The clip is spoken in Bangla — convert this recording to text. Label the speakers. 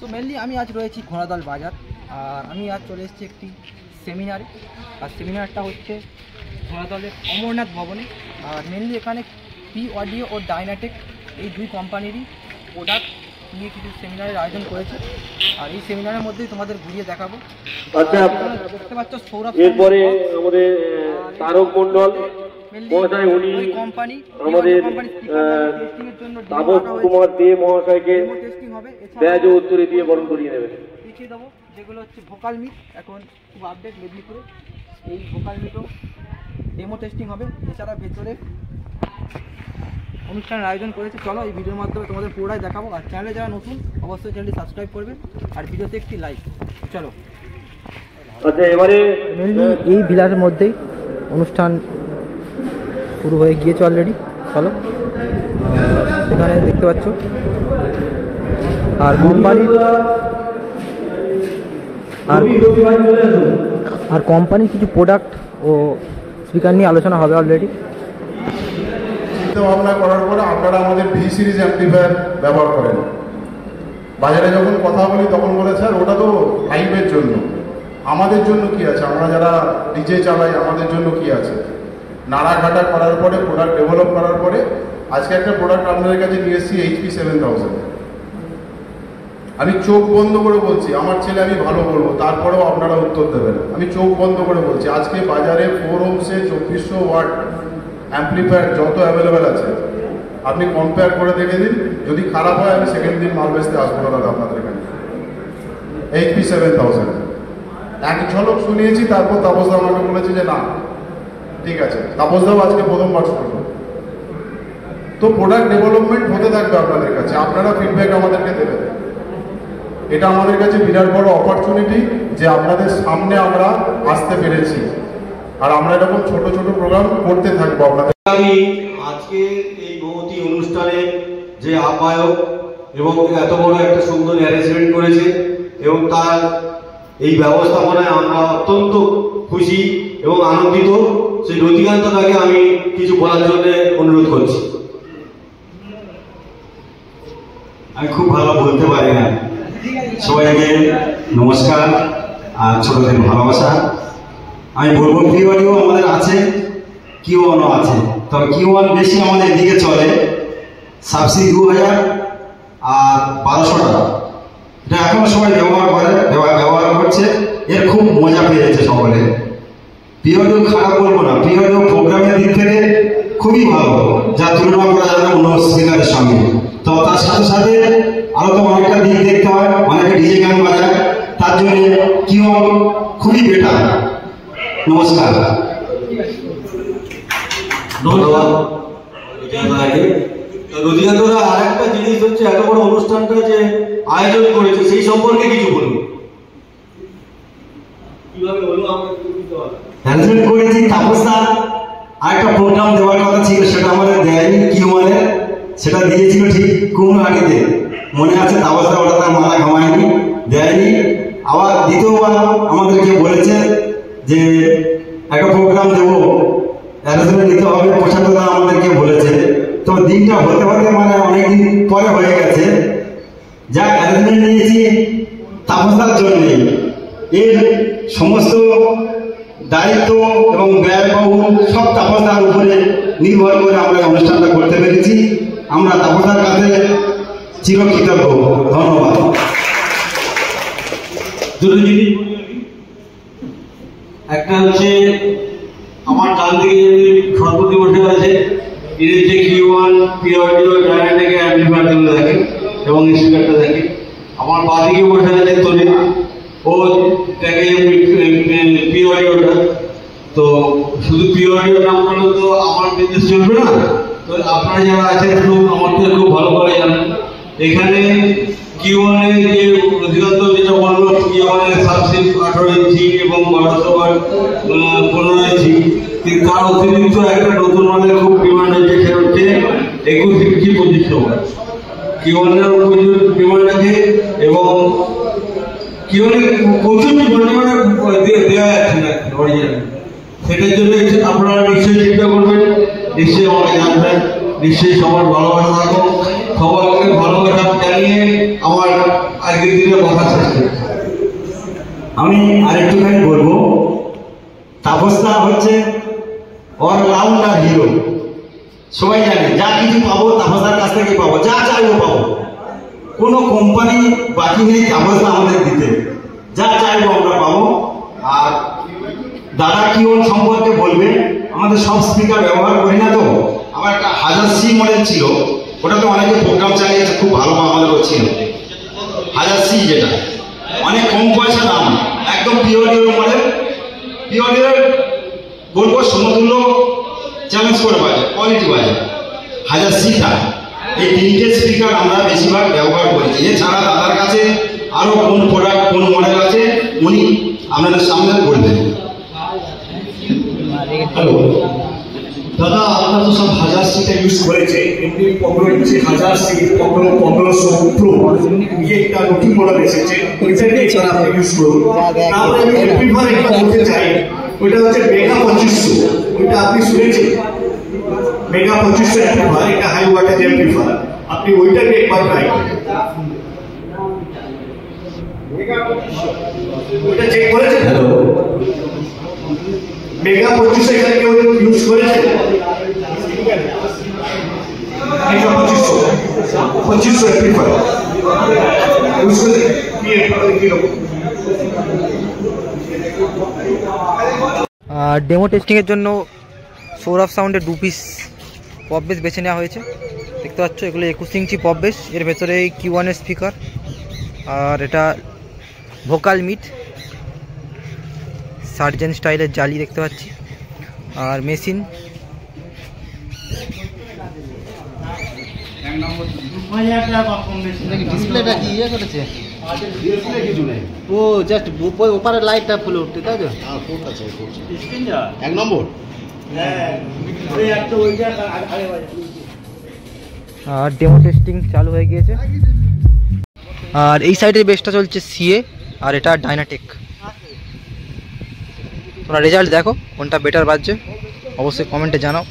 Speaker 1: তো মেনলি আমি আজ রয়েছি ঘোড়াদল বাজার, আর আমি আজ চলে এসেছি একটি সেমিনারে। আর সেমিনারটা হচ্ছে ঘোড়াদলের অমরনাথ ভবনে। আর মেনলি এখানে পি অডিও ও ডাইনাটেক এই দুই কোম্পানিরই প্রোডাক্ট নিয়ে কিছু সেমিনারের আয়োজন করেছে। আর এই সেমিনারের মধ্যেই তোমাদের ঘুরিয়ে দেখাবো।
Speaker 2: আচ্ছা,
Speaker 1: দেখতে পাচ্ছ সৌরভ,
Speaker 2: এরপরে আমাদের তারক মণ্ডল মহাশয়, উনি আমাদের তাপস কুমার দে মহাশয়কে ব্যাজ ও উত্তরে দিয়ে বরণ করিয়ে নেবেন।
Speaker 1: দেখিয়ে দেবো যেগুলো হচ্ছে ভোকাল মিট, এখন খুব আপডেট মেদিনীপুরে এই ভোকাল মিটও ডেমো টেস্টিং হবে। এছাড়া ভেতরে অনুষ্ঠানের আয়োজন করেছে। চলো এই ভিডিওর মাধ্যমে তোমাদের পুরোটাই দেখাবো। আর চ্যানেলে যারা নতুন অবশ্যই চ্যানেলটি সাবস্ক্রাইব করবে আর ভিডিওতে একটি লাইক। চলো।
Speaker 2: আচ্ছা, এবারে
Speaker 1: এই ভিলার মধ্যেই অনুষ্ঠান শুরু হয়ে গিয়েছে অলরেডি। চলো, এখানে দেখতে পাচ্ছ আর কোম্পানির কিছু প্রোডাক্ট ও স্পিকার নিয়ে আলোচনা হবে অলরেডি।
Speaker 3: ভাবনা করার পরে আপনারা আমাদের ভি সিরিজ অ্যাম্পলিফায়ার ব্যবহার করেন। বাজারে যখন কথা বলি তখন বলে স্যার ওটা তো লাইভের জন্য, আমাদের জন্য কি আছে? আমরা যারা ডিজে চালাই আমাদের জন্য কি আছে? নাড়াঘাটা করার পরে প্রোডাক্ট ডেভেলপ করার পরে আজকে একটা প্রোডাক্ট আপনাদের কাছে নিয়ে এসেছি HP 7000। আমি চোখ বন্ধ করে বলছি, আমার ছেলে আমি ভালো বলবো, তারপরেও আপনারা উত্তর দেবেন। আমি চোখ বন্ধ করে বলছি, আজকে বাজারে 4 ohmসে 2400 ওয়াট অ্যাম্পলিফায়ার যত অ্যাভেলেবেল আছে আপনি কম্পেয়ার করে দেখে দিন। যদি খারাপ হয় আমি সেকেন্ড দিন মাল বেচতে আসবো না দাদা আপনাদের এখানে। HP 7000 এক ঝলক শুনিয়েছি, তারপর তাপসদা আমাকে বলেছে যে না ঠিক আছে। তাপসদাও আজকে প্রথমবার শুনলো। তো প্রোডাক্ট ডেভেলপমেন্ট হতে থাকবে আপনাদের কাছে, আপনারা ফিডব্যাক আমাদেরকে দেবেন। এটা আমাদের কাছে বিরাট বড় অপরচুনিটি যে আপনাদের সামনে আমরা আসতে পেরেছি। আর আমরা এরকম ছোট ছোট প্রোগ্রাম করতে থাকবো আপনাদের।
Speaker 4: আমি আজকে এই মহতি অনুষ্ঠানে যে আহ্বায়ক এবং এত বড় একটা সুন্দর অ্যারেঞ্জমেন্ট করেছে এবং তার এই ব্যবস্থাপনায় আমরা অত্যন্ত খুশি এবং আনন্দিত। সেই রতিকান্তটাকে আমি কিছু বলার জন্য অনুরোধ করছি।
Speaker 5: আমি খুব ভালো বলতে পারি না। সবাইকে নমস্কার আর ছোটদের ভালোবাসা। আমি বলবো পি অডিও আমাদের আছে, Q1ও আছে, তবে Q1 বেশি আমাদের এদিকে চলে। সাবসিডি 2000 আর 1200 টাকা, এটা এখনো সবাই ব্যবহার করছে। এর খুব মজা পেয়েছে সকলে। পি অডিও খারাপ বলবো না, পি অডিও প্রোগ্রামের দিক থেকে খুবই ভালো, যা তুলনা করা যাবে অন্য স্পিকারের সঙ্গে। তো তার সাথে সাথে আরো তো অনেকটা দিক দেখতে হয়, অনেকে ডিজে গান বাজায়, তার জন্য Q1 খুবই বেটার। নমস্কার,
Speaker 4: ধন্যবাদ রতিকান্তরা। আর একটা জিনিস হচ্ছে এত বড় অনুষ্ঠানটা যে আয়োজন করেছে সেই সম্পর্কে কিছু বলুন। কিভাবে হলো
Speaker 5: অ্যারেঞ্জমেন্ট করেছি। তাপসদা আরেকটা প্রোগ্রাম দেওয়ার কথা ছিল, সেটা আমাদের দেয়নি। Q1 সেটা দিয়েছিল ঠিক কুমড়াহাটিতে, মনে আছে? তাপসদা ওটা তার মাথা ঘামায়নি, দেয়নি। আবার দ্বিতীয়বার আমাদেরকে বলেছে যে একটা প্রোগ্রাম দেবো, অ্যারেঞ্জমেন্ট দিতে হবে, 75 টাকা আমাদেরকে বলেছে। তো দিনটা হতে হতে মানে অনেকদিন পরে হয়ে গেছে। যা অ্যারেঞ্জমেন্ট নিয়েছি তাপসদার জন্যে, এর সমস্ত দায়িত্ব এবং ব্যয়বহুল সব তাপসদার উপরে নির্ভর করে আমরা এই অনুষ্ঠানটা করতে পেরেছি। আমরা তাপসদার কাছে চিরকৃতজ্ঞ। ধন্যবাদ।
Speaker 4: দুটো জিনিস একটা হচ্ছে আমার ডান দিকে যে সরস্বতী বসে আছে, এর যে Q1 P audio DynaTAC amplifier দেখে এবং স্পিকারটা দেখে। আমার বাঁ দিকে বসে আছে তলে, ও দেখে পি অডিওটা। তো শুধু পি অডিও নাম করলে তো আমার বিজনেস চলবে না। তো আপনারা যারা আছেন খুব আমার থেকে খুব ভালো করে জানেন। এখানে Q1 যে রতিকান্ত যেটা বললো, Q1 সাবসিডি 18 ইঞ্চি এবং 1215 ইঞ্চি। তার অতিরিক্ত একটা নতুন মানের খুব ডিমান্ড হচ্ছে, সেটা হচ্ছে 21 ইঞ্চি 2500 ওয়াট। Q1 প্রচুর ডিমান্ড আছে এবং Q1 প্রচুর ডিমান্ড দেওয়া যাচ্ছে না অরিজিনাল। সেটার জন্য আপনারা নিশ্চয়ই চিন্তা করুন। নিশ্চয়ই আমাকে জানবেন। নিশ্চয়ই সবার ভালোবাসা থাকো, সবাইকে ভালোবাসা জানিয়ে আমার আজকের দিনের কথা শেষ করছি।
Speaker 5: আমি আরেকটুখানি বলবো, তাপসদা হচ্ছে অলরাউন্ডার হিরো। সবাই জানে যা কিছু পাবো তাপসদার কাছ থেকে পাবো, যা চাইবো পাবো। কোনো কোম্পানি বাকি নেই তাপসদা আমাদের দিতে, যা চাইবো আমরা পাবো। আর দাদা কিওন সম্পর্কে বলবে, আমাদের সব স্পিকার ব্যবহার করি না তো। আমার একটা 1000C মডেল ছিল, ওটাতে অনেকে প্রোগ্রাম চালিয়েছে, খুব ভালো আমাদেরও ছিল 1000C, যেটা অনেক কম পয়সা দাম, একদম পিওরিয়র মডেল। পিওরিয়র বলবো সমতুল্য চ্যালেঞ্জ করে বাজে, কোয়ালিটি বাজে 1000Cটা। এই তিনটে স্পিকার আমরা বেশিরভাগ ব্যবহার করেছি। এছাড়া দাদার কাছে আরো কোন প্রোডাক্ট কোন মডেল আছে উনি আপনাদের সামনে বলবেন।
Speaker 6: হ্যালো দাদা, আপনারা তো সব 1000Cটা ইউজ করেছে। এমনি পনেরো ইঞ্চি 1000C 1500 প্রো দিয়ে একটা নতুন মডেল এসেছে, ওইটা নিয়ে আপনারা ইউজ করুন। তারপরে আমি এমপ্লিফায়ার একটা বলতে চাই, ওইটা হচ্ছে মেগা 2500। ওইটা আপনি শুনেছেন, মেগা 2500 এমপ্লিফায়ার, এটা হাই ওয়াটেজ এমপ্লিফায়ার। আপনি ওইটা নিয়ে একবার ট্রাই করুন। ওইটা চেক করেছেন?
Speaker 5: হ্যালো,
Speaker 6: মেগা 2500 এখানে কেউ ইউজ করেছে? মেগা 2500 এমপ্লিফায়ার ইউজ করেছে?
Speaker 1: ডেমো টেস্টিংয়ের জন্য সৌরভ সাউন্ডের 2 পিস পপ বেস বেছে নেওয়া হয়েছে। দেখতে পাচ্ছ এগুলো 21 ইঞ্চি পপ বেস, এর ভেতরে Q1 এর স্পিকার, আর এটা ভোকাল মিট সার্জেন্ট স্টাইলের জালি দেখতে পাচ্ছি, আর মেশিন।
Speaker 7: ডিসপ্লেটা কি ইয়ে করেছে? ও জাস্ট ওপারে লাইটটা ফুলে উঠতে, তাই তো?
Speaker 6: এক নম্বর।
Speaker 1: আর ডেমো টেস্টিং চালু হয়ে গিয়েছে। আর এই সাইডের বেসটা চলছে CA, আর এটা ডাইনাটেক। তোমরা রেজাল্ট দেখো কোনটা বেটার বাজছে, অবশ্যই কমেন্টে জানাও।